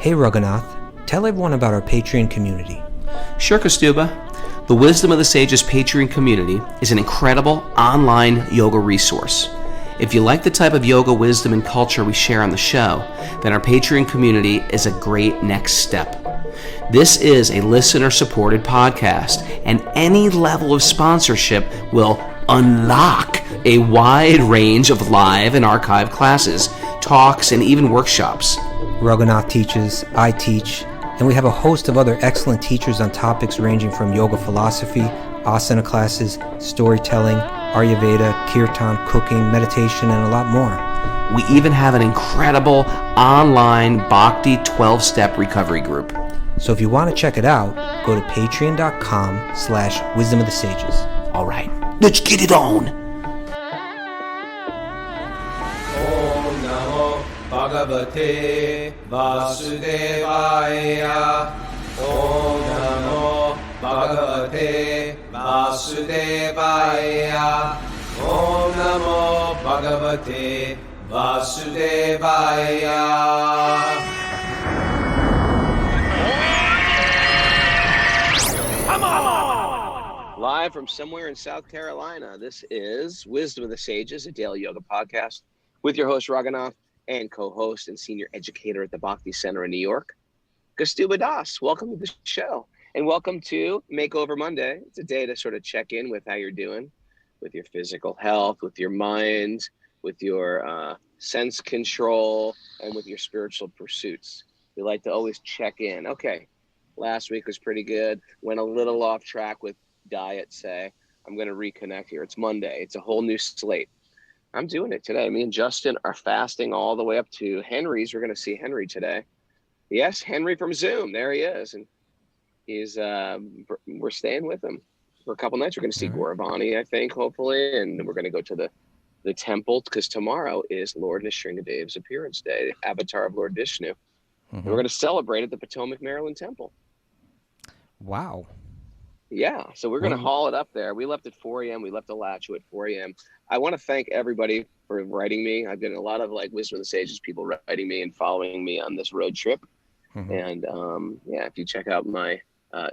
Hey Raghunath, tell everyone about our Patreon community. Sure, Kaustubha. The Wisdom of the Sages Patreon community is an incredible online yoga resource. If you like the type of yoga wisdom and culture we share on the show, then our Patreon community is a great next step. This is a listener-supported podcast, and any level of sponsorship will unlock a wide range of live and archived classes, talks, and even workshops. Raghunath teaches, I teach, and we have a host of other excellent teachers on topics ranging from yoga philosophy, asana classes, storytelling, Ayurveda, kirtan, cooking, meditation, and a lot more. We even have an incredible online Bhakti 12-step recovery group. So if you want to check it out, go to patreon.com/wisdom of the sages. All right, let's get it on. Om Namo Bhagavate Vasudevaya. Om Namo Bhagavate Vasudevaya. Om Namo Bhagavate Vasudevaya. Live from somewhere in South Carolina, this is Wisdom of the Sages, a daily yoga podcast with your host, Raghunath, and co-host and senior educator at the Bhakti Center in New York, Kaustubha Das. Welcome to the show, and welcome to Makeover Monday. It's a day to sort of check in with how you're doing with your physical health, with your mind, with your sense control, and with your spiritual pursuits. We like to always check in. Okay, last week was pretty good. Went a little off track with diet, say. I'm going to reconnect here. It's Monday. It's a whole new slate. I'm doing it today. Me and Justin are fasting all the way up to Henry's. We're going to see Henry today. Yes, Henry from Zoom. There he is. And he's we're staying with him for a couple nights. We're going to see Gauravani, I think, hopefully. And we're going to go to the temple because tomorrow is Lord Nrsingadev's appearance day, the avatar of Lord Vishnu. And we're going to celebrate at the Potomac, Maryland temple. Wow. Yeah, so we're going to haul it up there. We left at 4 a.m. We left Alachua at 4 a.m. I want to thank everybody for writing me. I've been a lot of Wisdom of the Sages people writing me and following me on this road trip. And if you check out my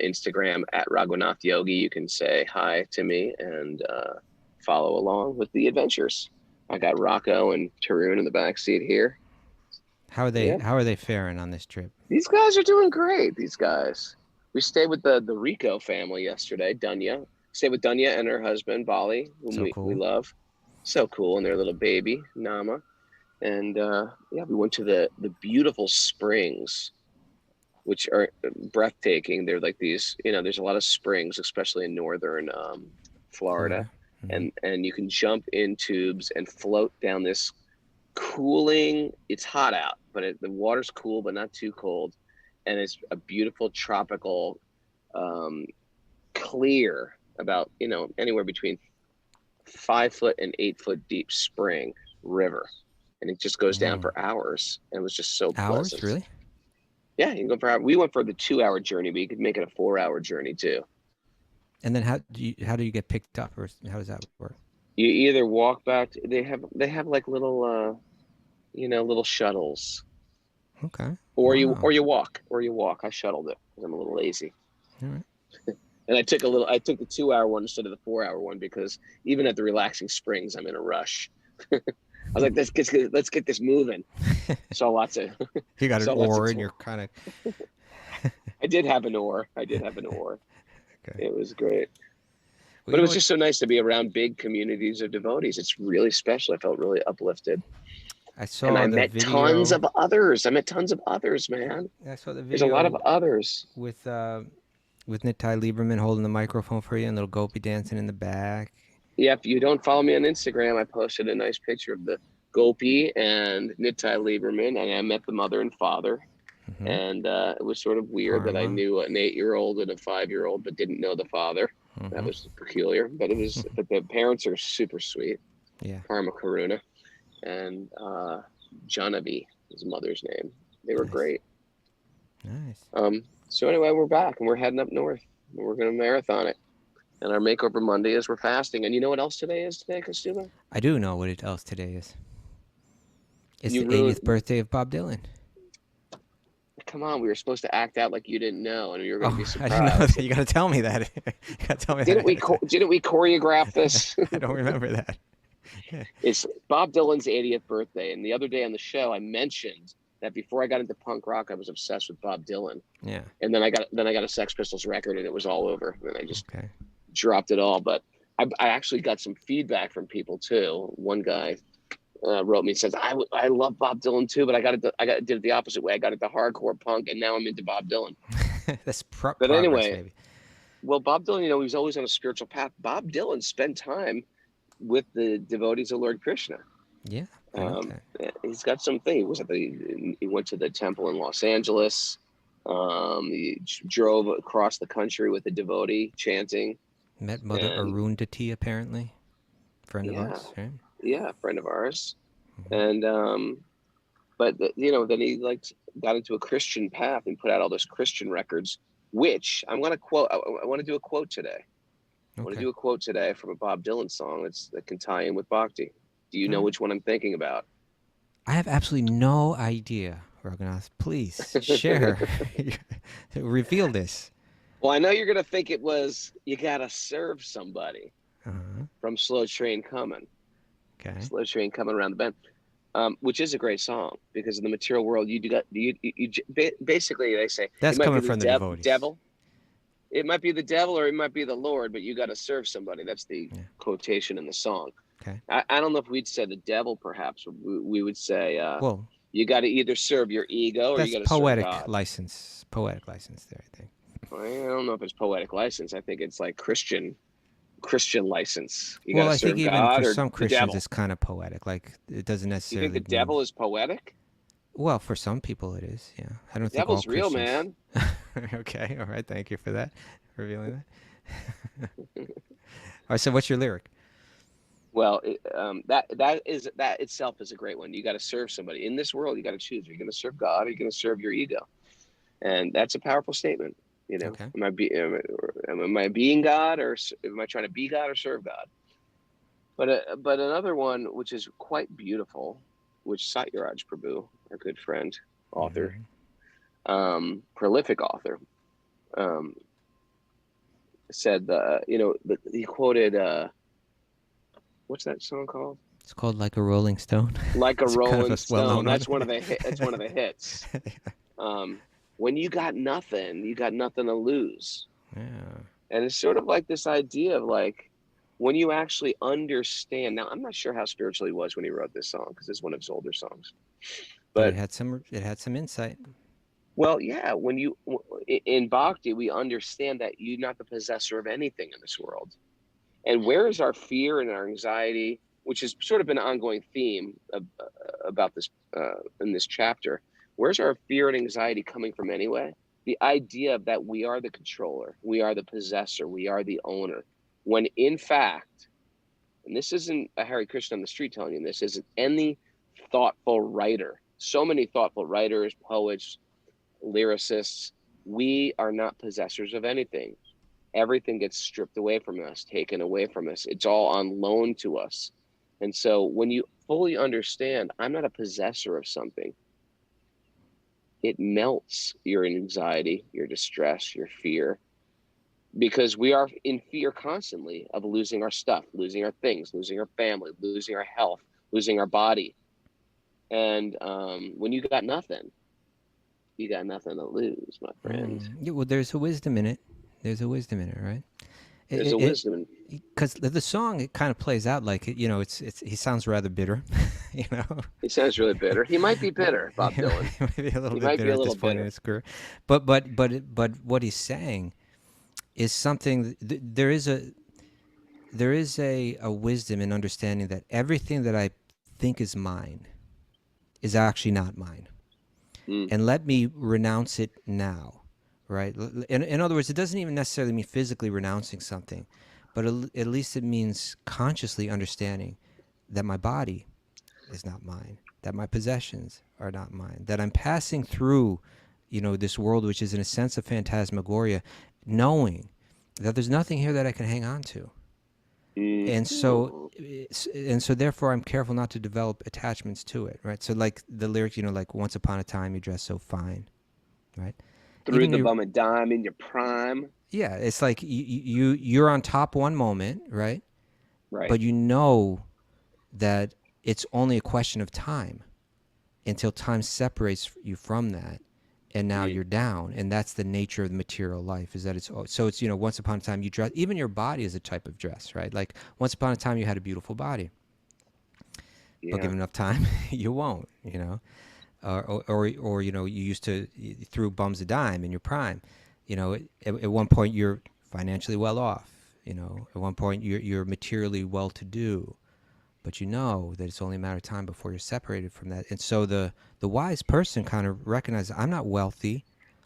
Instagram at Bhakti-yogi, you can say hi to me and follow along with the adventures. I got Rocco and Tarun in the back seat here. How are they? How are they faring on this trip? These guys are doing great. These guys. We stayed with the Rico family yesterday, Dunya. Stayed with Dunya and her husband, Bali, whom we love. So cool, and their little baby, Nama. And we went to the beautiful springs, which are breathtaking. They're like these, there's a lot of springs, especially in northern Florida. And you can jump in tubes and float down this cooling, it's hot out, but the water's cool, but not too cold. And it's a beautiful tropical, clear, about, anywhere between 5 foot and 8 foot deep spring river. And it just goes down for hours. And it was just so pleasant. Hours, really? Yeah, you can go for hours. We went for the 2-hour journey, but you could make it a 4-hour journey too. And then how do you get picked up, or how does that work? You either walk back. They have like little, little shuttles. Okay. Or you walk. I shuttled it because I'm a little lazy. All right. And I took the 2-hour one instead of the 4-hour one because even at the relaxing springs, I'm in a rush. I was like, let's get this moving. Saw lots of. You got an oar, and you're kind of. I did have an oar. Okay. It was great. Well, but it was just so nice to be around big communities of devotees. It's really special. I felt really uplifted. I met tons of others. Man. I saw the video. There's a lot of others. With Nitai Lieberman holding the microphone for you and little Gopi dancing in the back. Yeah, if you don't follow me on Instagram, I posted a nice picture of the Gopi and Nitai Lieberman, and I met the mother and father. And it was sort of weird that I knew an 8-year-old and a 5-year-old, but didn't know the father. That was peculiar, but it was. But the parents are super sweet. Yeah. Karma Karuna and Janavi, his mother's name. They were great. Nice. So anyway, we're back and we're heading up north. We're going to marathon it. And our Makeover Monday is we're fasting. And you know what else today is today, Kaustubha? I do know what else today is. It's the 80th birthday of Bob Dylan. come on, we were supposed to act out like you didn't know, and you were going to be I didn't know surprised. that. You got to tell me that. You got to tell me Didn't that. didn't we choreograph this? I don't remember that. It's Bob Dylan's 80th birthday, and the other day on the show, I mentioned that before I got into punk rock, I was obsessed with Bob Dylan. Yeah. And then I got a Sex Pistols record, and it was all over. And I just Okay. dropped it all. But I actually got some feedback from people too. One guy wrote me and says, I love Bob Dylan too, but I did it the opposite way. I got into hardcore punk, and now I'm into Bob Dylan. That's But progress, anyway, maybe. well, Bob Dylan, he was always on a spiritual path. Bob Dylan spent time with the devotees of Lord Krishna. Yeah. I know that. He's got something. He went to the temple in Los Angeles. He drove across the country with a devotee chanting. Met Mother Arundhati, apparently. Friend of ours, right? Yeah, a friend of ours. And but then he got into a Christian path and put out all those Christian records, which I'm going to quote. I want to do a quote today. I want to do a quote today from a Bob Dylan song that can tie in with Bhakti. Do you know which one I'm thinking about? I have absolutely no idea, Raghunath. Please share. Reveal this. Well, I know you're going to think it was You Gotta Serve Somebody from Slow Train Coming. Okay. Slow Train Coming Around the Bend, which is a great song because in the material world, basically they say that's coming from the devotees. Devil. It might be the devil or it might be the Lord, but you got to serve somebody. That's the quotation in the song. Okay. I don't know if we'd say the devil, perhaps. We would say, well, you got to either serve your ego or you got to serve God. Poetic license there, I think. I don't know if it's poetic license. I think it's like Christian license. Well, I think even for some Christians, it's kind of poetic. Like it doesn't necessarily. You think the devil is poetic? Well, for some people it is. Yeah, I don't think devil's all real, Christians. man. Okay, all right. Thank you for that, revealing that. All right. So, what's your lyric? Well, that itself is a great one. You got to serve somebody in this world. You got to choose. Are you going to serve God? Or are you going to serve your ego? And that's a powerful statement. Okay. Am I being God, or am I trying to be God or serve God? But another one which is quite beautiful, which Satyaraj Prabhu, our good friend, author, prolific author, said he quoted what's that song called? It's called Like a Rolling Stone. Like a Rolling Stone. That's one of the hits. Yeah. When you got nothing to lose. Yeah. And it's sort of like this idea of like when you actually understand. Now, I'm not sure how spiritual he was when he wrote this song because it's one of his older songs. But it had some insight. Well, yeah. When you in Bhakti, we understand that you're not the possessor of anything in this world. And where is our fear and our anxiety, which has sort of been an ongoing theme about this in this chapter? Where's our fear and anxiety coming from anyway? The idea that we are the controller, we are the possessor, we are the owner. When in fact, and this isn't a Hare Krishna on the street telling you this, isn't any thoughtful writer. So many thoughtful writers, poets, lyricists, we are not possessors of anything. Everything gets stripped away from us, taken away from us. It's all on loan to us. And so when you fully understand, I'm not a possessor of something, it melts your anxiety, your distress, your fear, because we are in fear constantly of losing our stuff, losing our things, losing our family, losing our health, losing our body. And when you got nothing to lose, my friend. Yeah, well, there's a wisdom in it. There's a wisdom in it, right? There's a wisdom. Because the song, it kind of plays out like, he sounds rather bitter, He sounds really bitter. He might be bitter, Bob Dylan. He might be a little bit bitter at this point in his career. But what he's saying is something, there is a wisdom in understanding that everything that I think is mine is actually not mine. And let me renounce it now. Right. In other words, it doesn't even necessarily mean physically renouncing something, but at least it means consciously understanding that my body is not mine, that my possessions are not mine, that I'm passing through, this world, which is in a sense of phantasmagoria, knowing that there's nothing here that I can hang on to. And so therefore I'm careful not to develop attachments to it. Right. So like the lyric, like once upon a time you dressed so fine. right? Threw Even the your, bum a dime in your prime. yeah, it's like you're on top one moment, right? Right. But you know that it's only a question of time until time separates you from that, and now you're down. And that's the nature of the material life, is that it's so it's, once upon a time you dress, even your body is a type of dress, right? Like once upon a time you had a beautiful body, but Yeah. given enough time you won't, or you used to, you threw bums a dime in your prime, at one point you're financially well off, at one point you're materially well to do, but you know that it's only a matter of time before you're separated from that. And so the wise person kind of recognizes, I'm not wealthy,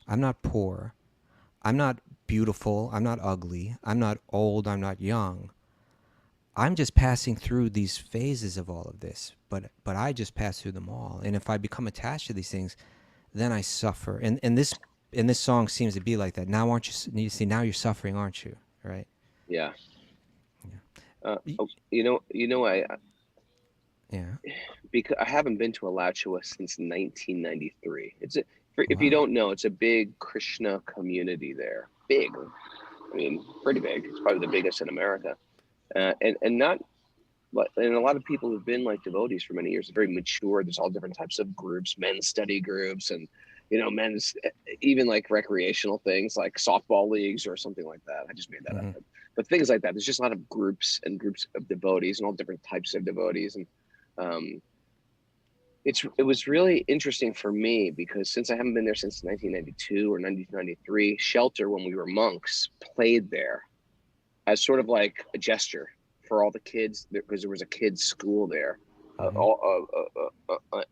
I'm not poor, I'm not beautiful, I'm not ugly, I'm not old, I'm not young. I'm just passing through these phases of all of this, but I just pass through them all. And if I become attached to these things, then I suffer. And this song seems to be like that. Now aren't you see, now you're suffering, aren't you? Right? Yeah. Y- Yeah. Because I haven't been to Alachua since 1993. If you Wow. don't know, it's a big Krishna community there. Big. I mean, pretty big. It's probably the biggest in America. And not, but and a lot of people who've been like devotees for many years. It's very mature. There's all different types of groups, men's study groups, and men's, even like recreational things like softball leagues or something like that. I just made that up, Hmm. but things like that. There's just a lot of groups and groups of devotees and all different types of devotees, and um, it was really interesting for me because since I haven't been there since 1992 or 1993, Shelter, when we were monks, played there as sort of like a gesture for all the kids, because there was a kids' school there, Hmm.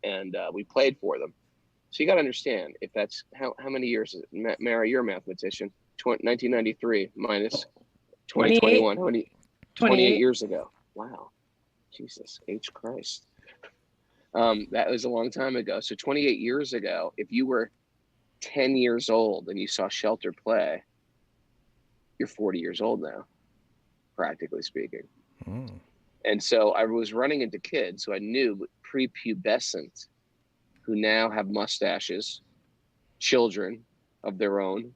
and we played for them. So you got to understand, if that's how many years is it? Mara, you're a mathematician. 1993 minus 28. 2021. How many? 28 28. years ago. Wow, Jesus H Christ. That was a long time ago. So 28 years ago, if you were 10 years old and you saw Shelter play, you're 40 years old now, practically speaking. Mm. And so I was running into kids who I knew prepubescent, who now have mustaches, children of their own,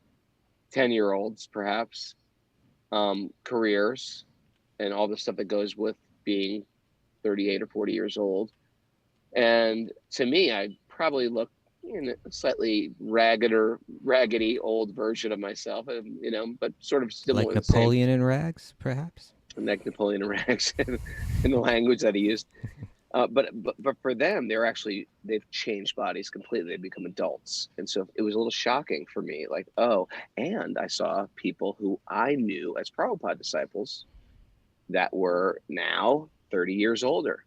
10-year-olds perhaps, careers, and all the stuff that goes with being 38 or 40 years old. And to me, I probably look in a slightly raggedy old version of myself, but sort of Like similar, the same, Napoleon in rags, perhaps. like Napoleon Rex in the language that he used. But for them, they've changed bodies completely. They've become adults, and so it was a little shocking for me. Like, oh, and I saw people who I knew as Prabhupada disciples that were now 30 years older.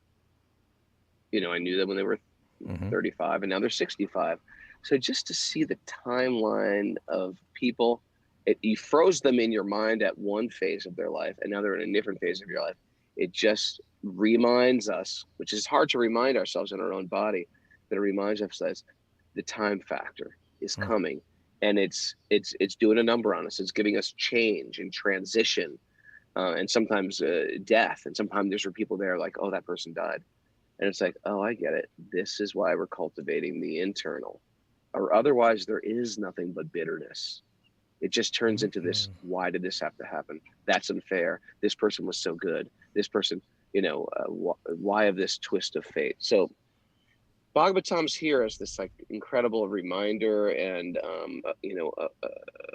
I knew them when they were Hmm. 35, and now they're 65. So just to see the timeline of people, you froze them in your mind at one phase of their life, and now they're in a different phase of your life. It just reminds us, which is hard to remind ourselves in our own body, but it reminds us that the time factor is Mm. coming, and it's doing a number on us. It's giving us change and transition, and sometimes death, and sometimes there's people there like, oh, that person died. And it's like, oh, I get it. This is why we're cultivating the internal, or otherwise there is nothing but bitterness. It just turns into this, Mhm. why did this have to happen? That's unfair. This person was so good. This person, why of this twist of fate? So Bhagavatam's here as this like incredible reminder and,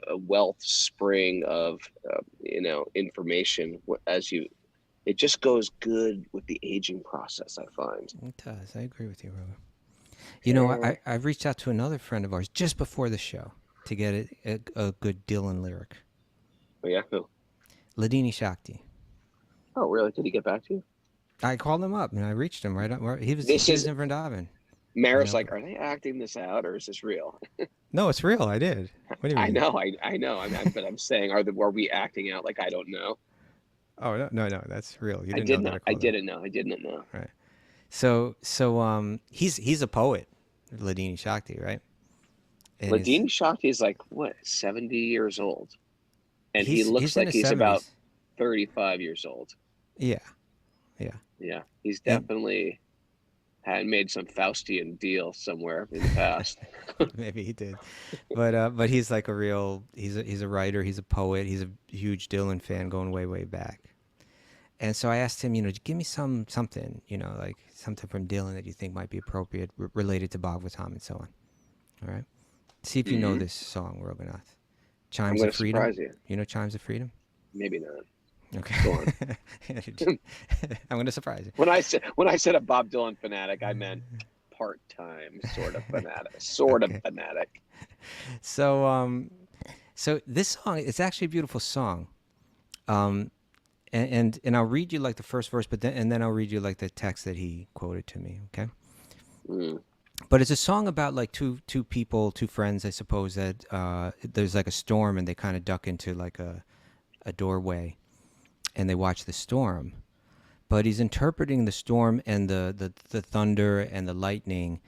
a wealth spring of, information it just goes good with the aging process, I find. It does. I agree with you, Robert. You know, I've reached out to another friend of ours just before the show to get a good Dylan lyric. Oh, yeah. Ladini Shakti. Oh, really? Did he get back to you? I called him up and I reached him right up. He was This is in Vrindavan. Maris. Like, are they acting this out, or is this real? No, it's real. I did. What do you I mean? know, I know. But I'm saying, are we acting out? Like, I don't know. Oh no, that's real. You I didn't know did that not. I I called him. didn't know. I didn't know. Right. So he's a poet, Ladini Shakti, right? And Ladini Shakti is like what, 70 years old, and he he's looks in like his he's about 70s. 35 years old. Yeah, yeah. Yeah, he's And definitely. had made some Faustian deal somewhere in the past. Maybe he did, but he's like a real. He's a writer. He's a poet. He's a huge Dylan fan, going way way back. And so I asked him, give me something, like something from Dylan that you think might be appropriate, related to Bhagavatam and so on. All right. See if you know this song, Raghunath. I'm Chimes going of to Freedom. surprise you. You know Chimes of Freedom? Maybe not. Okay. Go on. I'm going to surprise you. When I said a Bob Dylan fanatic, I meant part-time sort of fanatic, Okay. fanatic. So so this song, it's actually a beautiful song. Um, and I'll read you like the first verse, but then I'll read you like the text that he quoted to me. Okay. Mm. But it's a song about like two people, two friends, I suppose, that there's like a storm and they kind of duck into like a doorway and they watch the storm. But he's interpreting the storm and the thunder and the lightning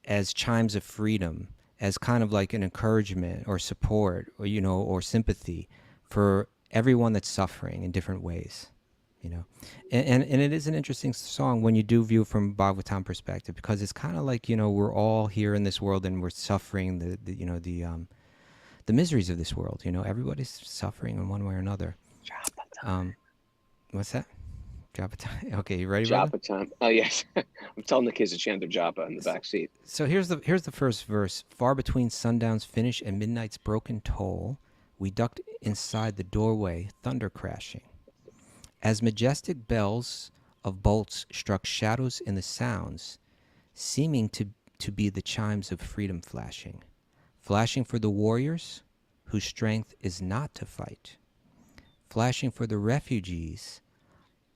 as chimes of freedom, as kind of like an encouragement or support or or sympathy for everyone that's suffering in different ways. And it is an interesting song when you do view it from Bhagavatam perspective, because it's kind of like we're all here in this world and we're suffering the miseries of this world. Everybody's suffering in one way or another. What's that? Japa time. Okay, you ready, brother? Japa time. Oh yes, I'm telling the kids to chant their Japa in the back seat. So here's the first verse. Far between sundown's finish and midnight's broken toll, we ducked inside the doorway, thunder crashing. As majestic bells of bolts struck shadows in the sounds, seeming to be the chimes of freedom flashing. Flashing for the warriors whose strength is not to fight. Flashing for the refugees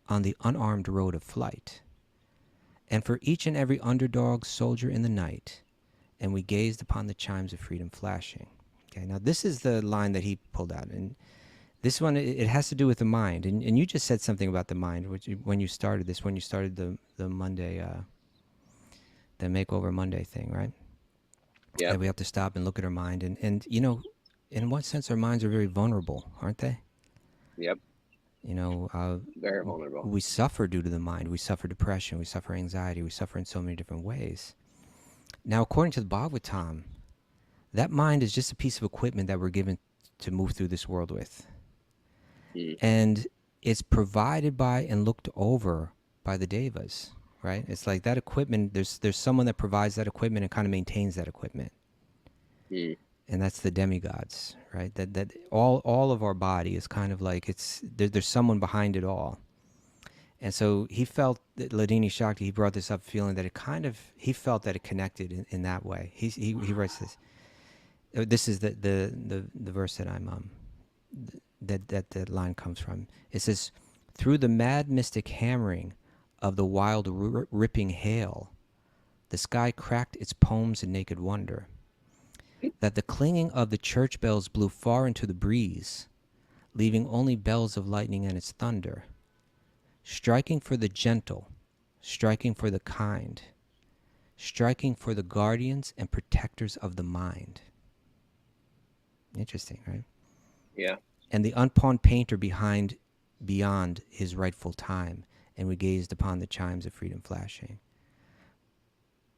on the unarmed road of flight. And for each and every underdog soldier in the night, and we gazed upon the chimes of freedom flashing. Okay, now this is the line that he pulled out, and this one, it has to do with the mind, and you just said something about the mind when you started the Monday, the Makeover Monday thing, right? Yeah. That we have to stop and look at our mind, and in one sense, our minds are very vulnerable, aren't they? Yep. Very vulnerable. We suffer due to the mind. We suffer depression. We suffer anxiety. We suffer in so many different ways. Now, according to the Bhagavatam, that mind is just a piece of equipment that we're given to move through this world with. And it's provided by and looked over by the devas, right? It's like that equipment, there's someone that provides that equipment and kind of maintains that equipment. And that's the demigods, right? That all of our body is kind of like there's someone behind it all. And so he felt that Ladini Shakti, he brought this up feeling that he felt that it connected in that way. He writes this. This is the verse that I'm that line comes from. It says, through the mad mystic hammering of the wild ripping hail, the sky cracked its poems in naked wonder, that the clinging of the church bells blew far into the breeze, leaving only bells of lightning and its thunder, striking for the gentle, striking for the kind, striking for the guardians and protectors of the mind. Interesting, right? Yeah. And the unpawned painter beyond his rightful time, and we gazed upon the chimes of freedom flashing.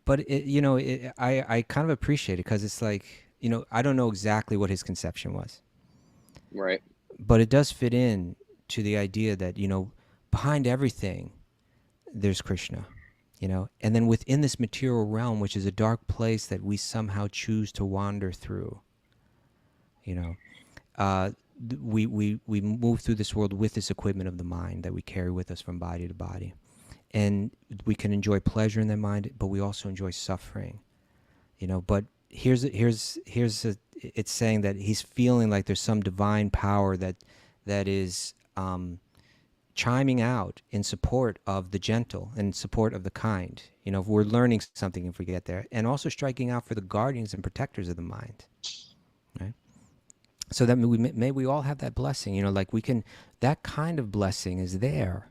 But I kind of appreciate it, because it's like, I don't know exactly what his conception was. Right. But it does fit in to the idea that, behind everything, there's Krishna, and then within this material realm, which is a dark place that we somehow choose to wander through, we move through this world with this equipment of the mind that we carry with us from body to body. And we can enjoy pleasure in that mind, but we also enjoy suffering, But it's saying that he's feeling like there's some divine power that is chiming out in support of the gentle and support of the kind. If we're learning something, if we get there, and also striking out for the guardians and protectors of the mind, right? So that may we all have that blessing, like we can. That kind of blessing is there,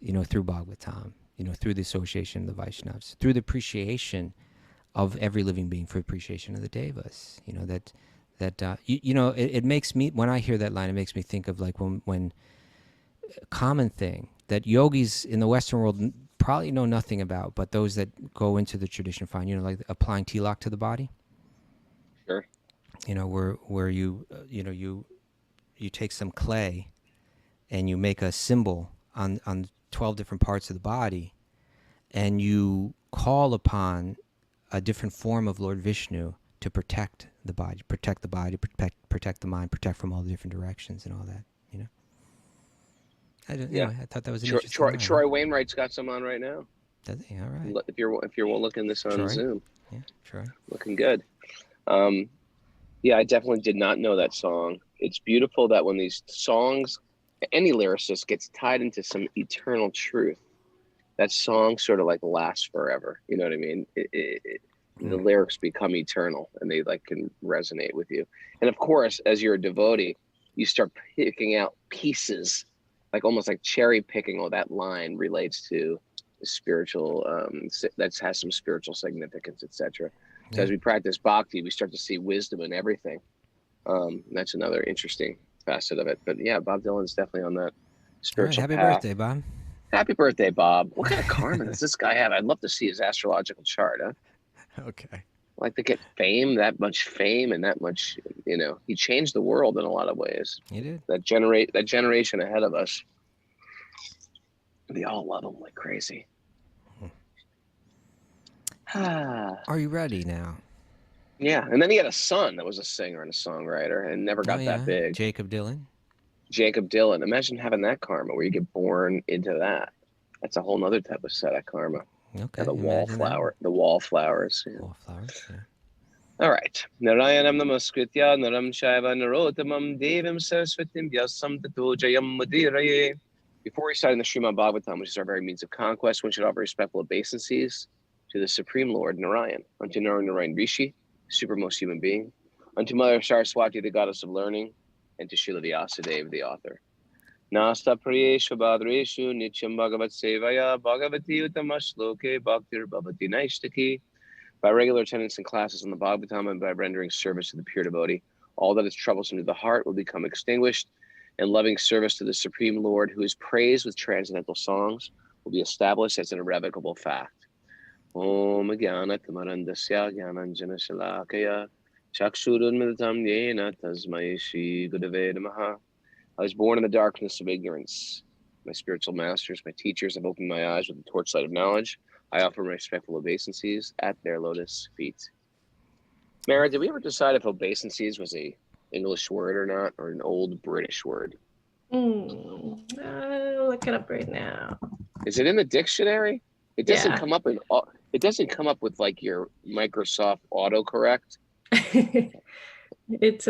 through Bhagavatam, through the association of the Vaishnavas, through the appreciation of every living being, for appreciation of the devas. It makes me, when I hear that line, it makes me think of like when common thing that yogis in the Western world probably know nothing about, but those that go into the tradition find, like applying tilak to the body. Sure. Where you take some clay and you make a symbol on 12 different parts of the body, and you call upon a different form of Lord Vishnu to protect the body, protect the mind, protect from all the different directions and all that. I thought that was an interesting line. Troy Wainwright's got some on right now. Does he? All right. If you're looking this on Troy? Zoom. Yeah, Troy. Looking good. I definitely did not know that song. It's beautiful that when these songs, any lyricist gets tied into some eternal truth, that song sort of like lasts forever. You know what I mean? The lyrics become eternal and they like can resonate with you. And of course, as you're a devotee, you start picking out pieces, like almost like cherry picking. Oh, that line relates to the spiritual, that has some spiritual significance, etc. So as we practice bhakti, we start to see wisdom in everything. That's another interesting facet of it. But yeah, Bob Dylan's definitely on that spiritual path. Happy birthday, Bob. Happy birthday, Bob. What kind of karma does this guy have? I'd love to see his astrological chart, huh? Okay. Like to get that much fame and that much, he changed the world in a lot of ways. He did. That generation ahead of us, they all love him like crazy. Are you ready now? Yeah, and then he had a son that was a singer and a songwriter and never got that big. Jacob Dylan. Imagine having that karma where you get born into that. That's a whole nother type of set of karma. Okay. The wallflowers. Yeah. Wallflowers, yeah. All right. Narayanam namaskritya naram shaiva narotamam devim saraswatim vyasam tato jayam madiraye. Before we start in the Srimad Bhagavatam, which is our very means of conquest, one should offer respectful obeisances to the Supreme Lord Narayan, unto Narayan Rishi, supermost human being, unto Mother Saraswati, the goddess of learning, and to Srila Vyasadeva, the author. Nasta priyeshu badreshu nityam bhagavat sevaya bhagavati utamashloke bhaktir bhavati naishtaki. By regular attendance in classes on the Bhagavatam and by rendering service to the pure devotee, all that is troublesome to the heart will become extinguished, and loving service to the Supreme Lord, who is praised with transcendental songs, will be established as an irrevocable fact. Om Jnana Tamarandasya Jnananjana Shalakaya Chakshurunmilitam Yena Tasmai Shri Gurave Namaha. I was born in the darkness of ignorance. My spiritual masters, my teachers have opened my eyes with the torchlight of knowledge. I offer my respectful obeisances at their lotus feet. Mara, did we ever decide if obeisances was a English word or not, or an old British word? I'll look it up right now. Is it in the dictionary? It doesn't come up in. It doesn't come up with like your Microsoft autocorrect. It's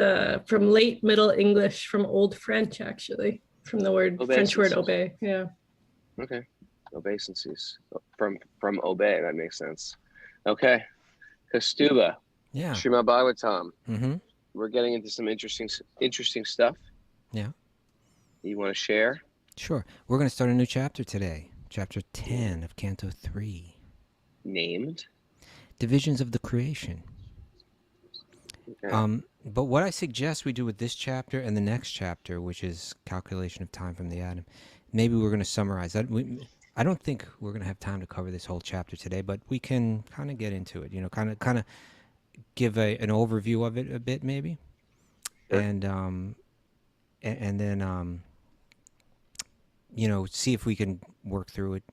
from late Middle English, from Old French, actually, from the French word obey. Yeah. Okay. Obeisances from obey. That makes sense. Okay. Kaustubha. Yeah. Srimad Bhagavatam. Mm-hmm. We're getting into some interesting stuff. Yeah. You want to share? Sure. We're going to start a new chapter today. Chapter 10 of Canto 3. Named? Divisions of the Creation. Okay. But what I suggest we do with this chapter and the next chapter, which is calculation of time from the atom, maybe we're going to summarize that. I don't think we're going to have time to cover this whole chapter today, but we can kind of get into it, kind of give an overview of it a bit, maybe. Sure. And then see if we can work through it,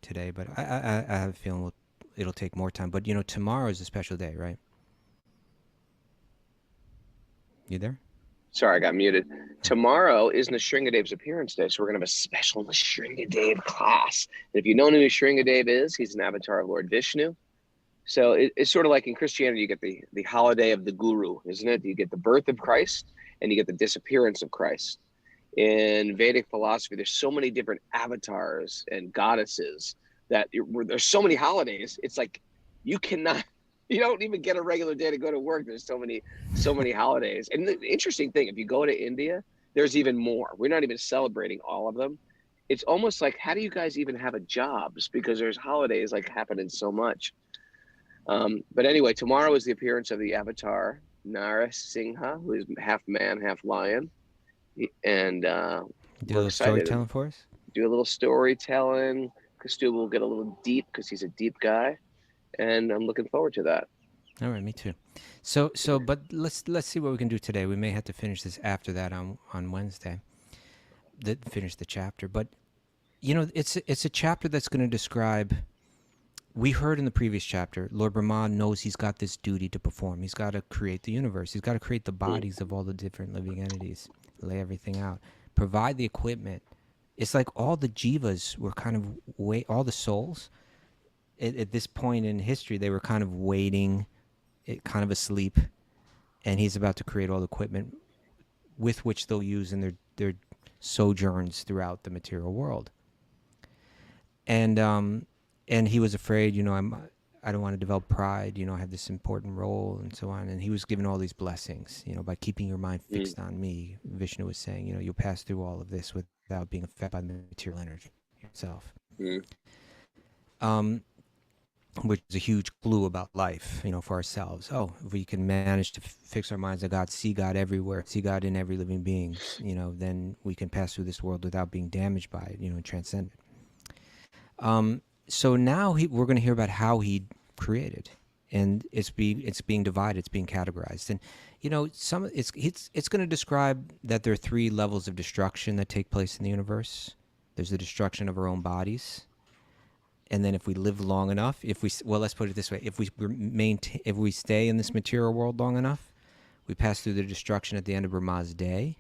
today. But I have a feeling it'll take more time. But tomorrow is a special day, right? You there? Sorry, I got muted. Tomorrow is Nrsingadev's appearance day, so we're going to have a special Nrsingadev class. And if you know who Nrsingadev is, he's an avatar of Lord Vishnu. So it's sort of like in Christianity, you get the holiday of the guru, isn't it? You get the birth of Christ and you get the disappearance of Christ. In Vedic philosophy, there's so many different avatars and goddesses that there's so many holidays. It's like you don't even get a regular day to go to work. There's so many holidays. And the interesting thing, if you go to India, there's even more. We're not even celebrating all of them. It's almost like, how do you guys even have a jobs? Because there's holidays like happening so much. But anyway, tomorrow is the appearance of the avatar Narasingha, who is half man, half lion. And do a little storytelling for us? Do a little storytelling. Kaustubha will get a little deep because he's a deep guy, and I'm looking forward to that. All right, me too. So, but let's see what we can do today. We may have to finish this after that on Wednesday. Finish the chapter, but it's a chapter that's going to describe. We heard in the previous chapter, Lord Brahma knows he's got this duty to perform. He's got to create the universe. He's got to create the bodies of all the different living entities, lay everything out, provide the equipment. It's like all the jivas were kind of all the souls at this point in history, they were kind of waiting, kind of asleep, and he's about to create all the equipment with which they'll use in their sojourns throughout the material world. And he was afraid, I don't want to develop pride, I have this important role and so on. And he was given all these blessings, by keeping your mind fixed on me. Vishnu was saying, you'll pass through all of this without being affected by the material energy yourself. Which is a huge clue about life, for ourselves. Oh, if we can manage to fix our minds on God, see God everywhere, see God in every living being, then we can pass through this world without being damaged by it, and transcend it. So now we're going to hear about how he created, and it's being divided, it's being categorized, and it's going to describe that there are 3 levels of destruction that take place in the universe. There's the destruction of our own bodies, and then if we live long enough, let's put it this way: if we stay in this material world long enough, we pass through the destruction at the end of Brahma's day,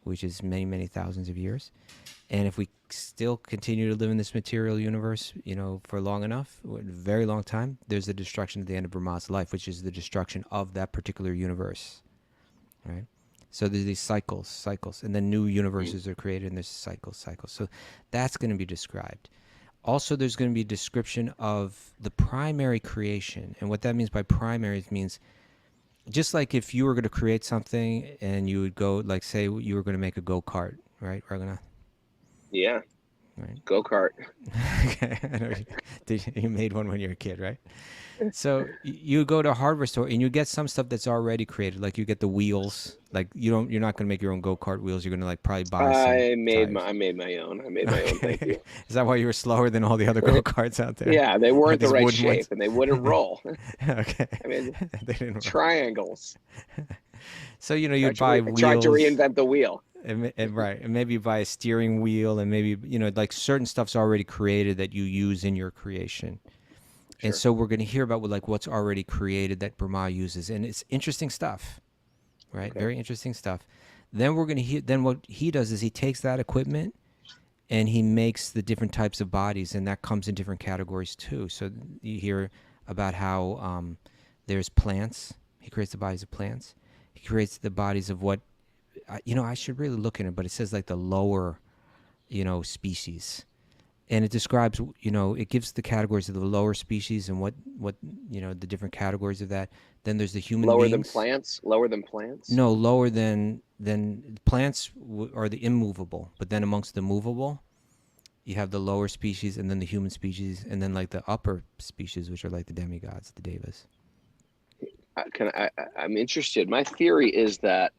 which is many, many thousands of years. And if we still continue to live in this material universe, for long enough, a very long time, there's the destruction at the end of Brahma's life, which is the destruction of that particular universe, right? So there's these cycles, and then new universes are created, and there's cycles. So that's going to be described. Also, there's going to be a description of the primary creation. And what that means by primary means, just like if you were going to create something and you would go, like, say you were going to make a go-kart, right, Raghunath? Yeah. Right. Go-kart. Okay. I know you made one when you were a kid, right? So you go to a hardware store and you get some stuff that's already created. Like you get the wheels. Like you're not going to make your own go-kart wheels. You're going to probably buy some. I made my own. Thank you. Is that why you were slower than all the other go-karts out there? Yeah, they weren't the right shape ones? and they wouldn't roll. Okay. I mean, they didn't triangles. So you'd buy wheels. Tried to reinvent the wheel. Right, and maybe you buy a steering wheel, and maybe like certain stuff's already created that you use in your creation. Sure. And so we're going to hear about what's already created that Brahma uses, and it's interesting stuff, right? Okay. Very interesting stuff. Then we're going to hear. Then what he does is he takes that equipment and he makes the different types of bodies, and that comes in different categories too. So you hear about how there's plants. He creates the bodies of plants. He creates the bodies of what. I should really look in it, but it says like the lower, species, and it describes, it gives the categories of the lower species and what the different categories of that. Then there's the human lower beings. Lower than plants. No, lower than plants are the immovable, but then amongst the movable, you have the lower species, and then the human species, and then like the upper species, which are like the demigods, the devas. I'm interested. My theory is that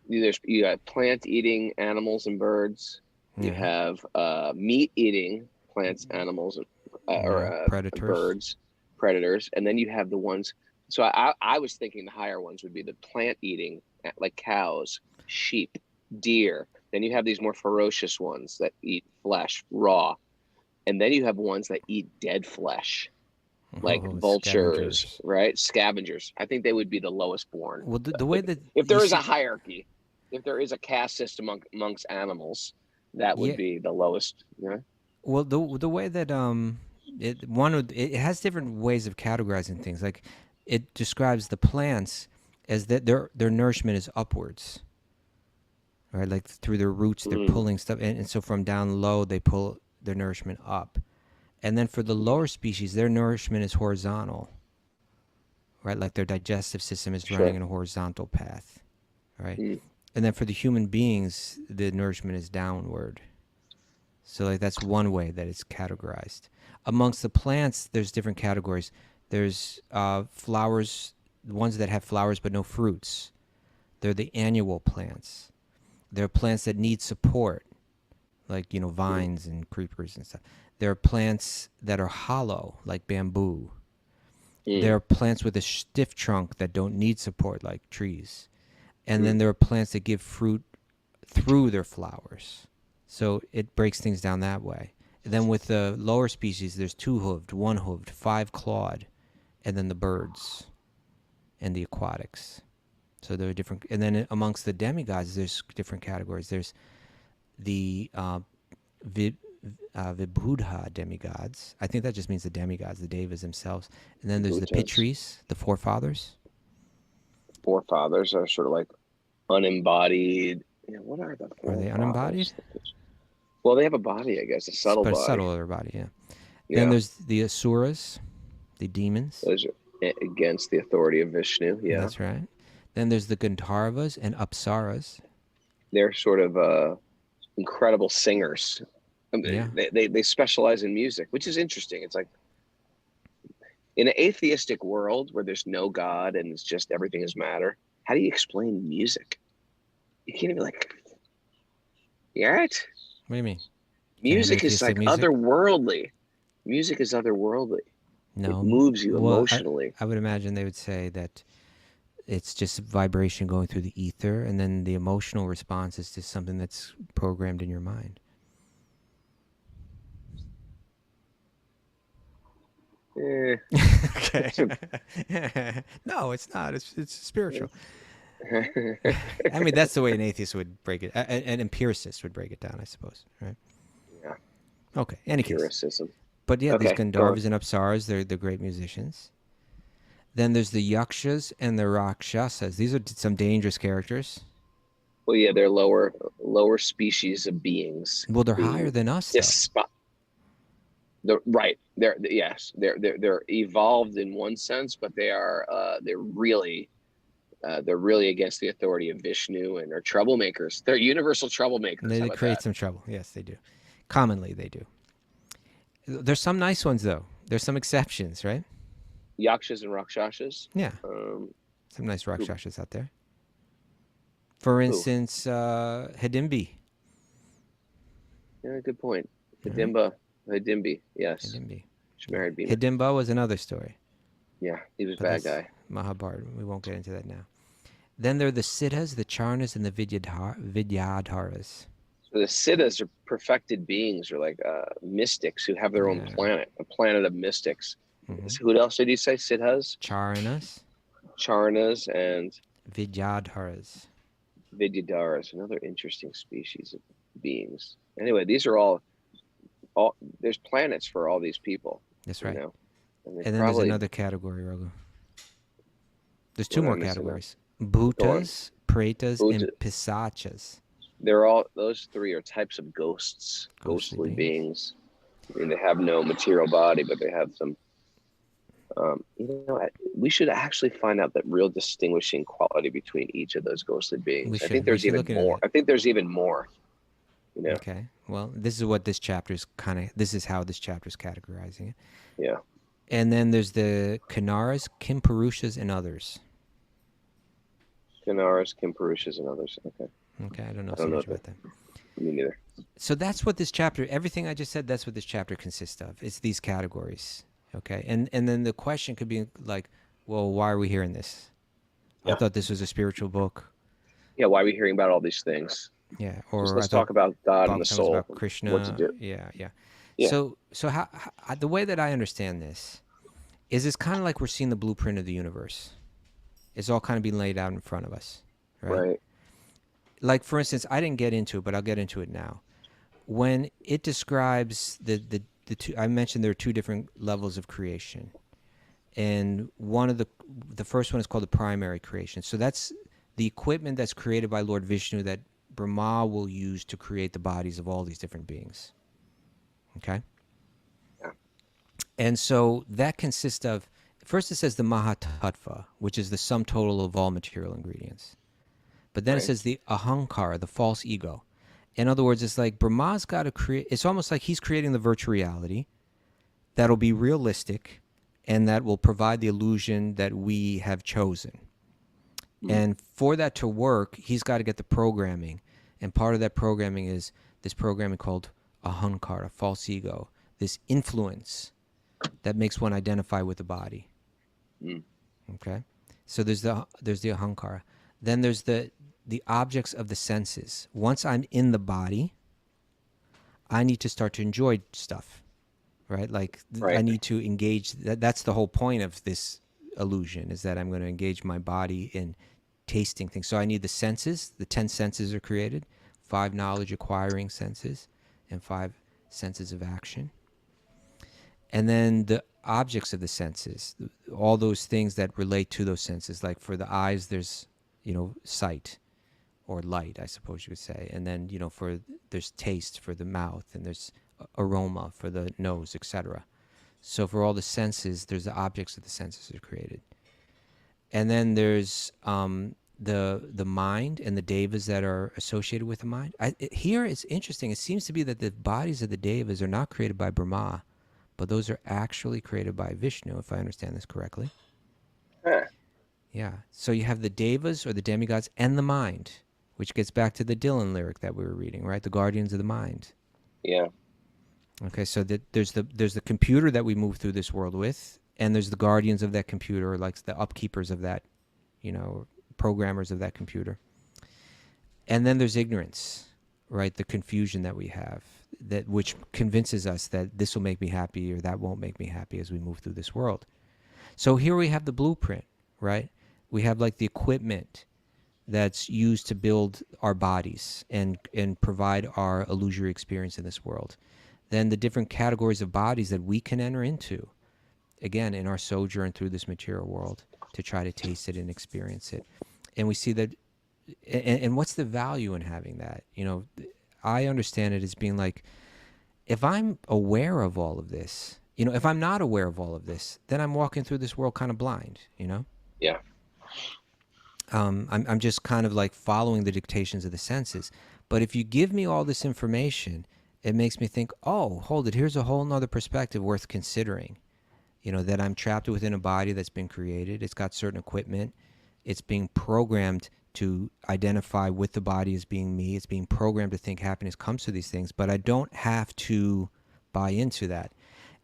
you got plant-eating animals and birds. You have meat-eating plants, animals, or birds, predators, and then you have the ones. So I was thinking the higher ones would be the plant-eating, like cows, sheep, deer. Then you have these more ferocious ones that eat flesh raw, and then you have ones that eat dead flesh, like vultures, scavengers. Right? Scavengers. I think they would be the lowest born. Well, the way that if there is a hierarchy. If there is a caste system amongst animals, that would be the lowest. Yeah. Well, the way that it has different ways of categorizing things. Like it describes the plants as that their nourishment is upwards, right? Like through their roots, they're pulling stuff, and so from down low they pull their nourishment up, and then for the lower species, their nourishment is horizontal, right? Like their digestive system is running in a horizontal path, right? And then for the human beings, the nourishment is downward. So like that's one way that it's categorized. Amongst the plants, there's different categories. There's flowers, the ones that have flowers but no fruits. They're the annual plants. There are plants that need support, like vines and creepers and stuff. There are plants that are hollow, like bamboo. There are plants with a stiff trunk that don't need support, like trees. And then there are plants that give fruit through their flowers. So it breaks things down that way. And then with the lower species, there's 2-hooved, 1-hooved, 5-clawed, and then the birds and the aquatics. So there are different, and then amongst the demigods, there's different categories. There's the Vibhuda demigods. I think that just means the demigods, the devas themselves. And then there's the Pitris, the forefathers. Forefathers are sort of like unembodied. What are the forefathers? Are they unembodied? Well, they have a body, I guess, a subtle body. A subtler body, yeah. Then there's the Asuras, the demons. Those are against the authority of Vishnu, yeah. That's right. Then there's the Gandharvas and Apsaras. They're sort of incredible singers. They specialize in music, which is interesting. It's like in an atheistic world where there's no God and it's just everything is matter, how do you explain music? You can't even you all right? What do you mean? Music is like otherworldly. Music is otherworldly. No. It moves you emotionally. I would imagine they would say that it's just vibration going through the ether, and then the emotional response is just something that's programmed in your mind. Okay. No, it's not. It's spiritual. I mean, that's the way an atheist would break it. An empiricist would break it down, I suppose. Right? Yeah. Okay. Any case. Empiricism. But yeah, these Gandharvas and Apsaras, they're great musicians. Then there's the Yakshas and the Rakshasas. These are some dangerous characters. Well, yeah, they're lower species of beings. Well, they're higher than us, though. Right. They're evolved in one sense, but they're really against the authority of Vishnu and are troublemakers. They're universal troublemakers. They create some trouble. Yes, they do. Commonly, they do. There's some nice ones, though. There's some exceptions, right? Yakshas and Rakshasas? Yeah. Some nice Rakshasas out there. For instance, Hidimbi. Yeah, good point. Hidimbi, yes. Hidimbi. She married Bina. Hidimba was another story. Yeah, he was a bad guy. Mahabharata. We won't get into that now. Then there are the Siddhas, the Charnas, and the Vidyadharas. So the Siddhas are perfected beings, or like mystics who have their own planet, a planet of mystics. Mm-hmm. So who else did you say? Siddhas? Charnas and Vidyadharas. Vidyadharas, another interesting species of beings. Anyway, these are all there's planets for all these people. That's right. And then there's another category, Raghu. There's two more categories. Bhutas, Pretas, and Pisachas. Those three are types of ghosts, ghostly beings. I mean, they have no material body, but they have some. We should actually find out that real distinguishing quality between each of those ghostly beings. I think there's even more. I think there's even more. Okay. Well, this is what this chapter is this is how this chapter is categorizing it. Yeah. And then there's the Kinaras, Kimpurushas, and others. Kinaras, Kimpurushas, and others. Okay. Okay, I don't know so much about them. Me neither. So that's what this chapter, everything I just said, that's what this chapter consists of. It's these categories. Okay. And then the question could be like, well, why are we hearing this? Yeah. I thought this was a spiritual book. Yeah, why are we hearing about all these things? Yeah. Or let's talk about God and the soul. About Krishna. What to do. Yeah. So how the way that I understand this is it's kind of like we're seeing the blueprint of the universe. It's all kind of being laid out in front of us. Right. Like, for instance, I didn't get into it, but I'll get into it now. When it describes the two, I mentioned there are two different levels of creation. And one of the first one is called the primary creation. So that's the equipment that's created by Lord Vishnu that Brahma will use to create the bodies of all these different beings. Okay? Yeah. And so that consists of, first it says the Mahatattva, which is the sum total of all material ingredients. But then it says the Ahankara, the false ego. In other words, it's like Brahma's got to create, it's almost like he's creating the virtual reality that'll be realistic and that will provide the illusion that we have chosen. Mm-hmm. And for that to work, he's got to get the programming. And part of that programming is this programming called Ahankara, false ego, this influence that makes one identify with the body. Mm. Okay, so there's the ahankara. Then there's the objects of the senses. Once I'm in the body, I need to start to enjoy stuff, right? Like I need to engage. That's the whole point of this illusion, is that I'm going to engage my body in tasting things. So I need the senses. The 10 senses are created, 5 knowledge acquiring senses, and 5 senses of action. And then the objects of the senses, all those things that relate to those senses. Like for the eyes, there's, sight or light, I suppose you could say. And then, there's taste for the mouth, and there's aroma for the nose, etc. So for all the senses, there's the objects of the senses are created. And then there's the mind and the devas that are associated with the mind. Here it's interesting. It seems to be that the bodies of the devas are not created by Brahma, but those are actually created by Vishnu, if I understand this correctly. Huh. Yeah. So you have the devas, or the demigods, and the mind, which gets back to the Dylan lyric that we were reading, right? The guardians of the mind. Yeah. Okay, so there's the computer that we move through this world with, and there's the guardians of that computer, like the upkeepers of that, programmers of that computer. And then there's ignorance, right? The confusion that we have, which convinces us that this will make me happy or that won't make me happy as we move through this world. So here we have the blueprint, right? We have like the equipment that's used to build our bodies and provide our illusory experience in this world. Then the different categories of bodies that we can enter into, again, in our sojourn through this material world, to try to taste it and experience it. And we see that, and what's the value in having that? I understand it as being like, if I'm aware of all of this, if I'm not aware of all of this, then I'm walking through this world kind of blind, Yeah. I'm just kind of like following the dictations of the senses. But if you give me all this information, it makes me think, oh, hold it, here's a whole nother perspective worth considering. That I'm trapped within a body that's been created. It's got certain equipment. It's being programmed to identify with the body as being me. It's being programmed to think happiness comes to these things, but I don't have to buy into that.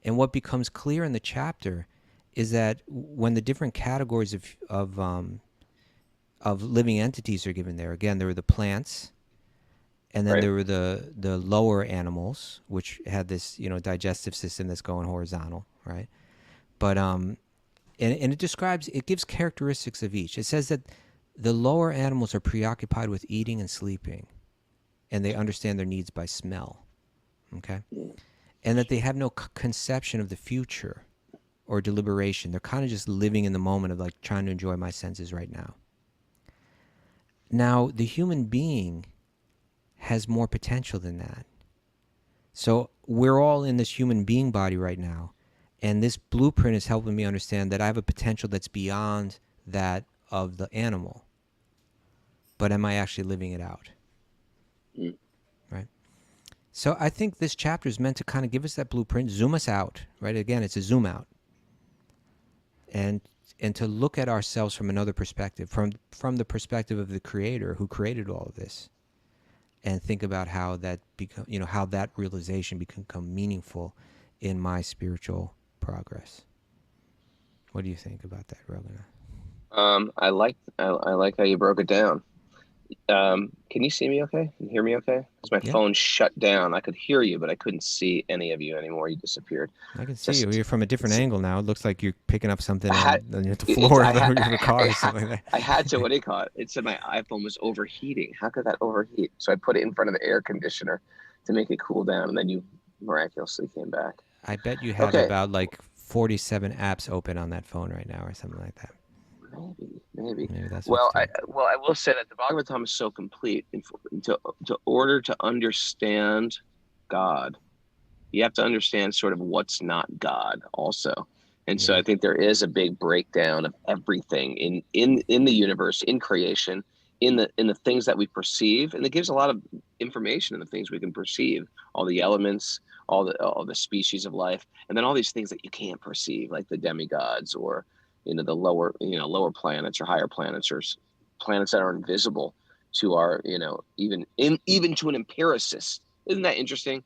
And what becomes clear in the chapter is that when the different categories of living entities are given there, again, there were the plants, and then there were the lower animals, which had this, digestive system that's going horizontal, right? But and it gives characteristics of each. It says that the lower animals are preoccupied with eating and sleeping, and they understand their needs by smell, okay? And that they have no conception of the future or deliberation. They're kind of just living in the moment of like trying to enjoy my senses right now. Now, the human being has more potential than that. So we're all in this human being body right now. And this blueprint is helping me understand that I have a potential that's beyond that of the animal. But am I actually living it out? Mm. Right? So I think this chapter is meant to kind of give us that blueprint, zoom us out, right? Again, it's a zoom out. And to look at ourselves from another perspective, from the perspective of the Creator who created all of this, and think about how that how that realization become meaningful in my spiritual progress. What do you think about that, Raghunath? I like how you broke it down. Can you see me okay? Can you hear me okay? Because my phone shut down. I could hear you, but I couldn't see any of you anymore. You disappeared. I can see you. You're from a different angle now. It looks like you're picking up something on the floor of your car or something like that. I had to, what do you call it? It said my iPhone was overheating. How could that overheat? So I put it in front of the air conditioner to make it cool down, and then you miraculously came back. I bet you have about like 47 apps open on that phone right now or something like that. Maybe. That's well, I will say that the Bhagavatam is so complete. To order to understand God, you have to understand sort of what's not God also. And so I think there is a big breakdown of everything in the universe, in creation, in the things that we perceive, and it gives a lot of information in the things we can perceive, all the elements, all the species of life, and then all these things that you can't perceive, like the demigods or the lower planets or higher planets, or planets that are invisible to our even to an empiricist. Isn't that interesting?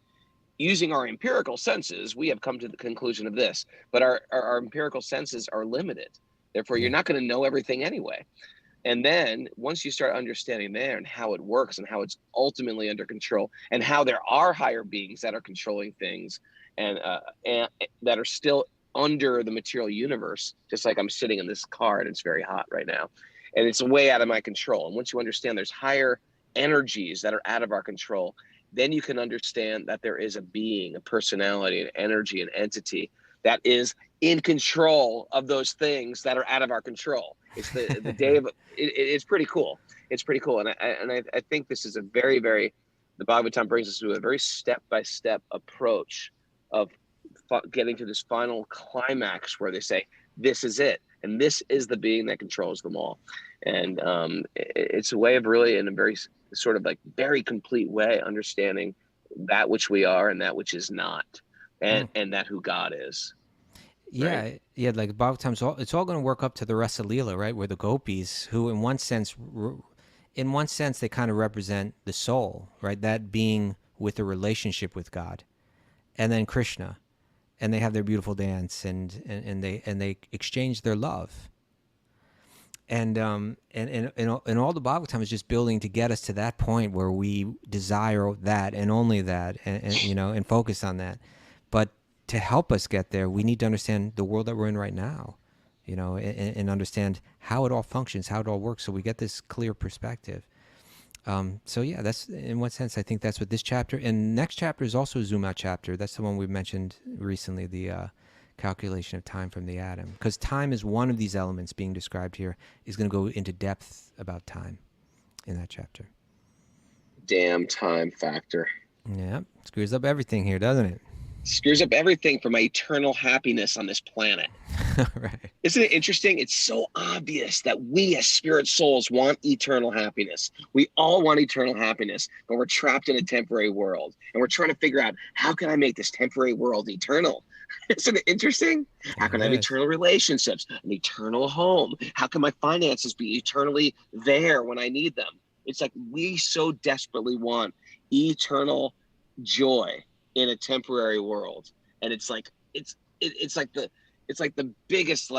using our empirical senses, we have come to the conclusion of this, but our empirical senses are limited. Therefore, you're not going to know everything anyway. And then once you start understanding there and how it works and how it's ultimately under control and how there are higher beings that are controlling things and that are still under the material universe, just like I'm sitting in this car and it's very hot right now and it's way out of my control. And once you understand there's higher energies that are out of our control, then you can understand that there is a being, a personality, an energy, an entity that is in control of those things that are out of our control. It's the day of it's pretty cool. It's pretty cool. And I think this is a very, very, the Bhagavatam brings us to a very step-by-step approach of getting to this final climax where they say, this is it. And this is the being that controls them all. And it's a way of really, in a very sort of like very complete way, understanding that which we are and that which is not, and that who God is. Yeah, right? yeah. Like Bhagavatam's it's all going to work up to the Rasa Leela, right? Where the gopis, who in one sense, they kind of represent the soul, right? That being with a relationship with God, and then Krishna, and they have their beautiful dance, and they exchange their love. And all the Bhagavatam is just building to get us to that point where we desire that and only that, and focus on that. But to help us get there, we need to understand the world that we're in right now, and understand how it all functions, how it all works, so we get this clear perspective. So yeah, that's in one sense, I think that's what this chapter, and next chapter is also a zoom out chapter. That's the one we mentioned recently, the calculation of time from the atom, because time is one of these elements being described here, is going to go into depth about time in that chapter. Damn time factor. Yeah, screws up everything here, doesn't it? Screws up everything for my eternal happiness on this planet. Right. Isn't it interesting? It's so obvious that we as spirit souls want eternal happiness. We all want eternal happiness, but we're trapped in a temporary world. And we're trying to figure out, how can I make this temporary world eternal? Isn't it interesting? How can I have eternal relationships, an eternal home? How can my finances be eternally there when I need them? It's like we so desperately want eternal joy in a temporary world. And it's like the biggest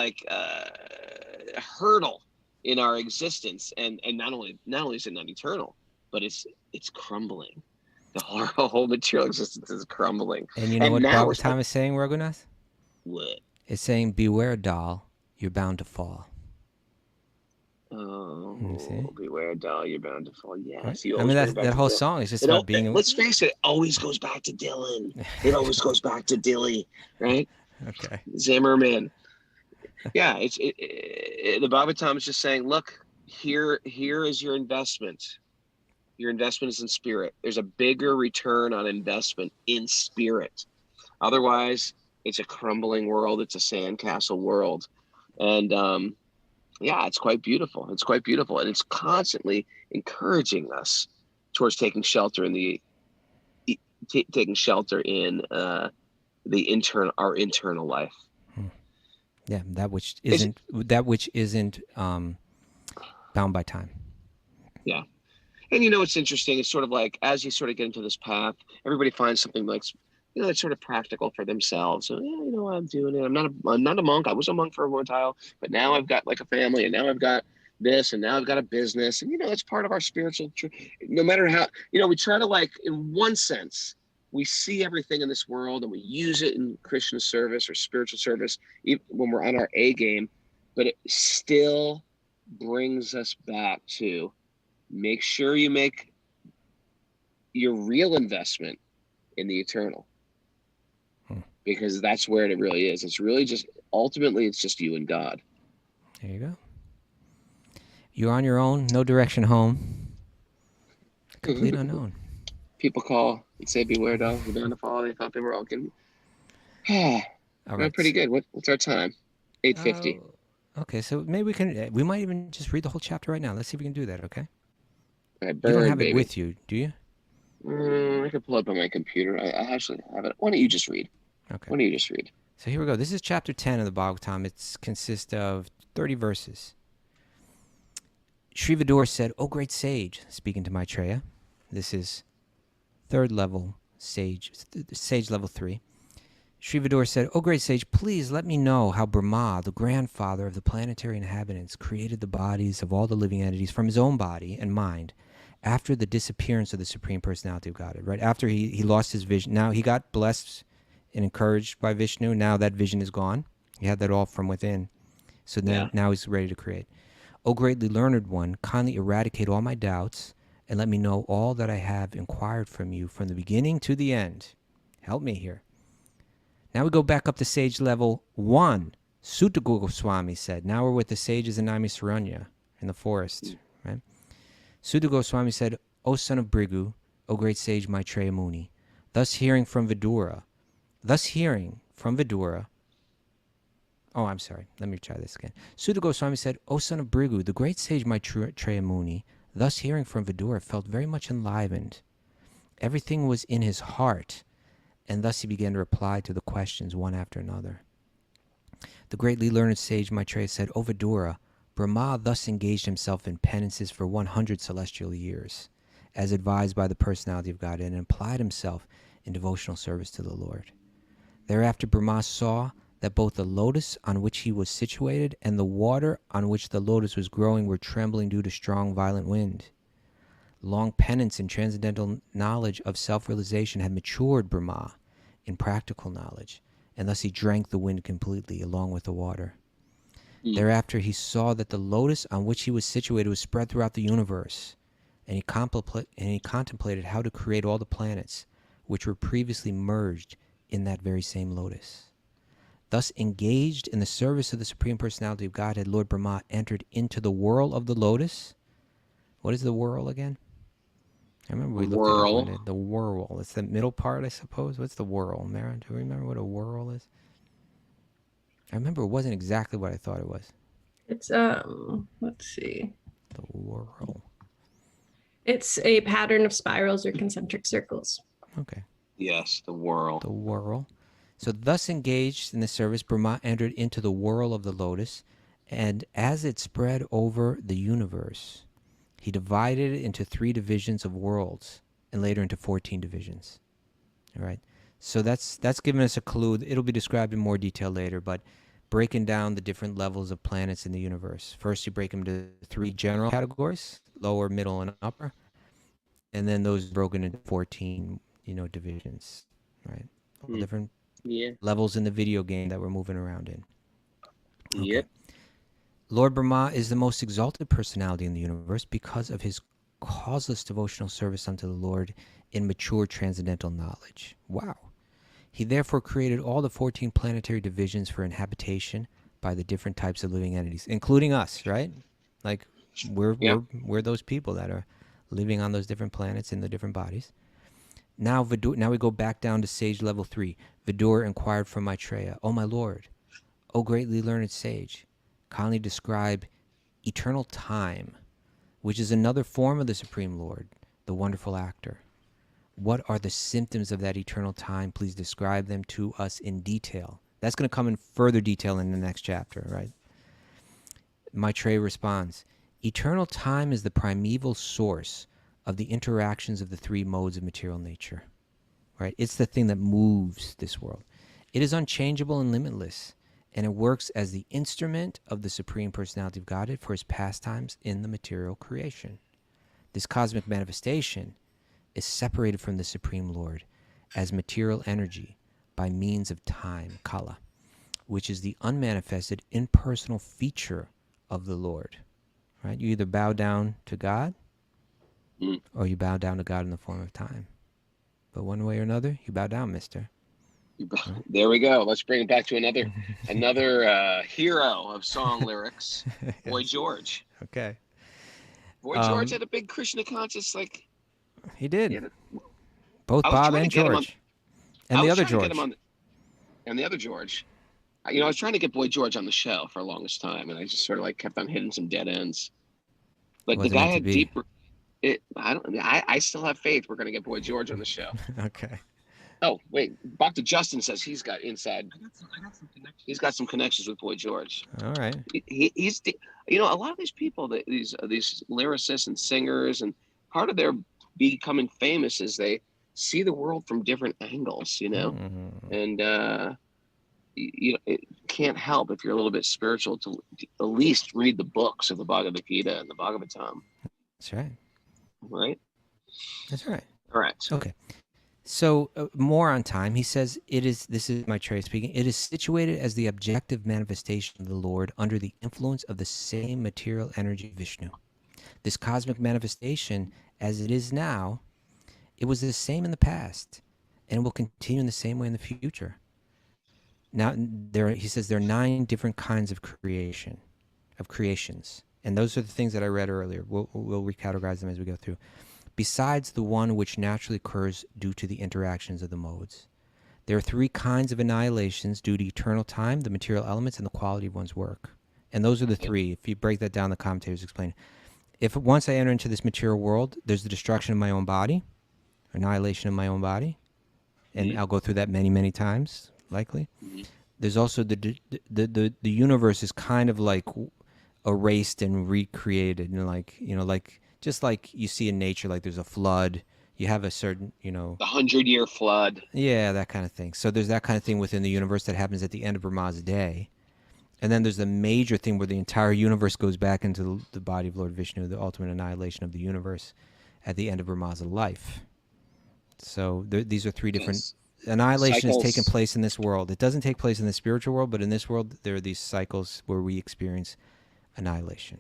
hurdle in our existence, and not only is it not eternal, but it's crumbling. The whole material existence is crumbling. And you know what Bhagavatam is saying, Raghunath? What? It's saying, beware, doll, you're bound to fall. Oh, beware, doll, you're bound to fall. Yes. Right? I mean, that whole song is just about being... Let's face it, it always goes back to Dylan. It always goes back to Dilly, right? Okay. Zimmerman. Yeah, the Bhagavatam is just saying, look, here is your investment. Your investment is in spirit. There's a bigger return on investment in spirit. Otherwise, it's a crumbling world. It's a sandcastle world. And it's quite beautiful. It's quite beautiful. And it's constantly encouraging us towards taking shelter in our internal life. Yeah, that which isn't bound by time. Yeah. And it's interesting. It's sort of like, as you sort of get into this path, everybody finds something like, that's sort of practical for themselves. So, I'm doing it. I'm not a monk. I was a monk for a while, but now I've got like a family, and now I've got this, and now I've got a business. And, it's part of our spiritual, no matter how, we try to, like, in one sense, we see everything in this world and we use it in Christian service or spiritual service, even when we're on our A game, but it still brings us back to make sure you make your real investment in the eternal, because that's where it really is. It's really just, ultimately, it's just you and God. There you go. You're on your own, no direction home, complete unknown. People call and say, beware, doll, you're bound to fall. They thought they were all kidding. All right. Pretty good. What's our time? 8:50. Okay, so maybe we might even just read the whole chapter right now. Let's see if we can do that, okay? All right, you don't have it with you, do you? I can pull it up on my computer. I actually have it. Why don't you just read? Okay. Why don't you just read? So here we go. This is chapter 10 of the Bhagavatam. It consists of 30 verses. Sri Vidur said, "O great sage," speaking to Maitreya. This is third level sage level 3. Sri Vidura said, "O great sage, please let me know how Brahma, the grandfather of the planetary inhabitants, created the bodies of all the living entities from his own body and mind after the disappearance of the Supreme Personality of Godhead." Right after he lost his vision. Now he got blessed and encouraged by Vishnu. Now that vision is gone. He had that all from within. So now he's ready to create. "O greatly learned one, kindly eradicate all my doubts and let me know all that I have inquired from you from the beginning to the end. Help me here." Now we go back up to sage level 1. Sutta Goswami said, now we're with the sages in Naimisaranya in the forest. Right? Sutta Goswami said, "O son of Bhrigu, O great sage Maitreya Muni, thus hearing from Vidura, oh, I'm sorry. Let me try this again. Sutta Goswami said, "O son of Bhrigu, the great sage Maitreya Muni, thus hearing from Vidura, felt very much enlivened. Everything was in his heart, and thus he began to reply to the questions one after another. The greatly learned sage Maitreya said, "O Vidura, Brahma thus engaged himself in penances for 100 celestial years, as advised by the personality of God, and applied himself in devotional service to the Lord. Thereafter Brahma saw that both the lotus on which he was situated and the water on which the lotus was growing were trembling due to strong, violent wind. Long penance and transcendental knowledge of self-realization had matured Brahma in practical knowledge, and thus he drank the wind completely along with the water. Thereafter he saw that the lotus on which he was situated was spread throughout the universe, and he contemplated how to create all the planets which were previously merged in that very same lotus. Thus engaged in the service of the Supreme Personality of Godhead, Lord Brahma entered into the whirl of the lotus." What is the whirl again? I remember we looked it up. The whirl. It's the middle part, I suppose. What's the whirl, Mara? Do you remember what a whirl is? I remember it wasn't exactly what I thought it was. It's let's see. The whirl. It's a pattern of spirals or concentric circles. Okay. Yes, the whirl. The whirl. So thus engaged in the service, Brahma entered into the whirl of the lotus, and as it spread over the universe, he divided it into 3 divisions of worlds, and later into 14 divisions. All right. So that's given us a clue. It'll be described in more detail later, but breaking down the different levels of planets in the universe. First, you break them into 3 general categories: lower, middle, and upper, and then those broken into 14, divisions. Right. All different levels in the video game that we're moving around in. Okay. Yep. Lord Brahma is the most exalted personality in the universe because of his causeless devotional service unto the Lord in mature transcendental knowledge. Wow. He therefore created all the 14 planetary divisions for inhabitation by the different types of living entities, including us, right? Like we're those people that are living on those different planets in the different bodies. Now we go back down to sage level 3. Vidura inquired from Maitreya, "O my Lord, O greatly learned sage, kindly describe eternal time, which is another form of the Supreme Lord, the wonderful actor. What are the symptoms of that eternal time? Please describe them to us in detail." That's going to come in further detail in the next chapter, right? Maitreya responds, "Eternal time is the primeval source of the interactions of the 3 modes of material nature, right? It's the thing that moves this world. It is unchangeable and limitless, and it works as the instrument of the Supreme Personality of Godhead for his pastimes in the material creation. This cosmic manifestation is separated from the Supreme Lord as material energy by means of time, kala, which is the unmanifested impersonal feature of the Lord, right? You either bow down to God or you bow down to God in the form of time. But one way or another, you bow down, mister. Right? There we go. Let's bring it back to another hero of song lyrics, Boy George. Okay. Boy George had a big Krishna conscious, like... He did. Both Bob and George. And the other George. And the other George. I was trying to get Boy George on the show for the longest time, and I just sort of like kept on hitting some dead ends. But the guy had deeper... I still have faith we're going to get Boy George on the show. Okay. Oh, wait. Dr. Justin says he's got inside. He's got some connections with Boy George. All right. He's a lot of these people, these lyricists and singers, and part of their becoming famous is they see the world from different angles, and it can't help if you're a little bit spiritual to at least read the books of the Bhagavad Gita and the Bhagavatam. That's right. Right? That's right. All right. Okay. So more on time. He says, this is Maitreya speaking, it is situated as the objective manifestation of the Lord under the influence of the same material energy Vishnu. This cosmic manifestation, as it is now, it was the same in the past and will continue in the same way in the future. Now, he says there are 9 different kinds of creations. And those are the things that I read earlier. We'll recategorize them as we go through. Besides the one which naturally occurs due to the interactions of the modes. There are 3 kinds of annihilations due to eternal time, the material elements, and the quality of one's work. And those are the 3. If you break that down, the commentators explain. If once I enter into this material world, there's the destruction of my own body, annihilation of my own body, and I'll go through that many, many times, likely. There's also the universe is kind of like erased and recreated, and like just like you see in nature, like there's a flood, you have a certain, the 100-year flood. Yeah, that kind of thing. So there's that kind of thing within the universe that happens at the end of Brahma's day. And then there's the major thing where the entire universe goes back into the body of Lord Vishnu, the ultimate annihilation of the universe at the end of Brahma's life. So these are 3 different... Annihilation is taking place in this world. It doesn't take place in the spiritual world, but in this world, there are these cycles where we experience annihilation.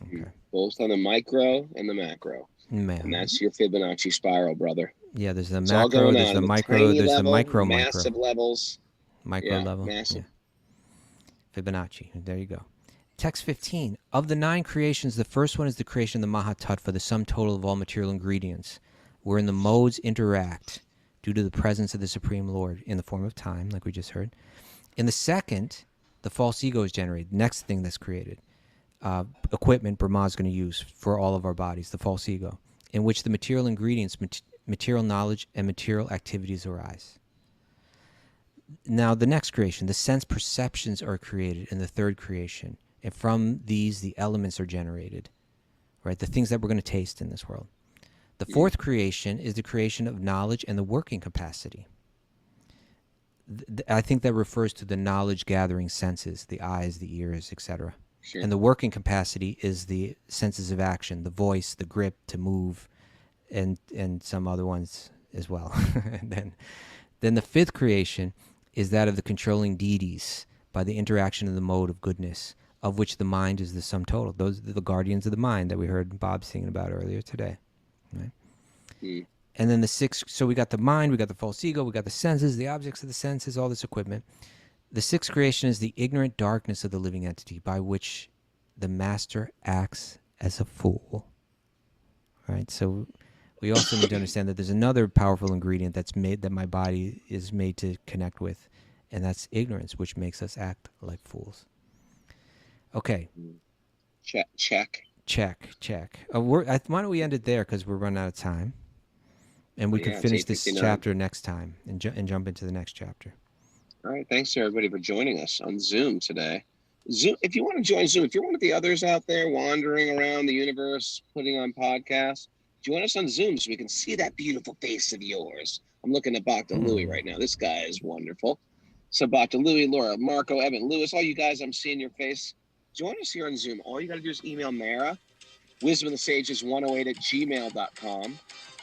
Okay. Both on the micro and the macro. Man. And that's your Fibonacci spiral, brother. Yeah, there's the macro, there's the micro, there's the micro, massive levels. Micro level. Massive. Yeah. Fibonacci. There you go. Text 15. Of the 9 creations, the first one is the creation of the Mahatattva, the sum total of all material ingredients, wherein the modes interact due to the presence of the Supreme Lord in the form of time, like we just heard. In the second, the false ego is generated, next thing that's created. Equipment Brahma is going to use for all of our bodies, the false ego, in which the material ingredients, material knowledge, and material activities arise. Now, the next creation, the sense perceptions are created in the third creation, and from these, the elements are generated, right? The things that we're going to taste in this world. The fourth creation is the creation of knowledge and the working capacity. I think that refers to the knowledge-gathering senses, the eyes, the ears, etc. Sure. And the working capacity is the senses of action, the voice, the grip to move, and some other ones as well. And then the fifth creation is that of the controlling deities by the interaction of the mode of goodness, of which the mind is the sum total. Those are the guardians of the mind that we heard Bob singing about earlier today. Right? And then the sixth, so we got the mind, we got the false ego, we got the senses, the objects of the senses, all this equipment. The sixth creation is the ignorant darkness of the living entity by which the master acts as a fool. Right? So we also need to understand that there's another powerful ingredient that's made, that my body is made to connect with, and that's ignorance, which makes us act like fools. Okay. Check. Why don't we end it there, because we're running out of time. And we can finish this chapter next time and jump into the next chapter. All right. Thanks to everybody for joining us on Zoom today. Zoom, if you want to join Zoom, if you're one of the others out there wandering around the universe, putting on podcasts, join us on Zoom so we can see that beautiful face of yours. I'm looking at Bhakti Louie right now. This guy is wonderful. So Bhakti Louie, Laura, Marco, Evan, Lewis, all you guys, I'm seeing your face. Join us here on Zoom. All you got to do is email Mara, wisdomofthesages108@gmail.com.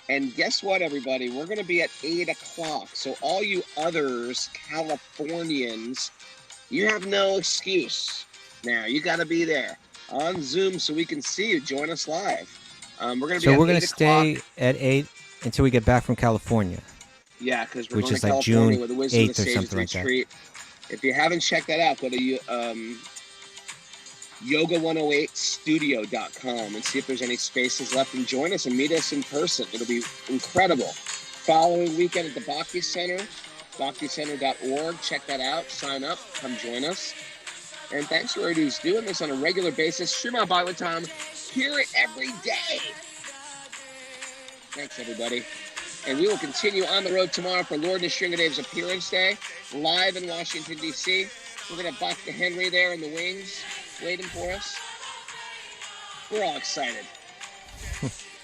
And guess what, everybody? We're going to be at 8 o'clock. So all you others, Californians, you have no excuse. Now, you got to be there on Zoom so we can see you. Join us live. We're going to stay at 8 until we get back from California. Yeah, because we're going to like California June with the Wisdom of the 8th or Sages something retreat. like that. If you haven't checked that out, go to yoga108studio.com and see if there's any spaces left, and join us and meet us in person. It'll be incredible. Following weekend at the Bhakti Center, bhakticenter.org. Check that out. Sign up. Come join us. And thanks to everybody who's doing this on a regular basis. Srimad Bhagavatam, hear it every day. Thanks, everybody. And we will continue on the road tomorrow for Lord Nrsingadev's Appearance Day, live in Washington, D.C. We're going to have Bhakti Henry there in the wings, waiting for us. We're all excited.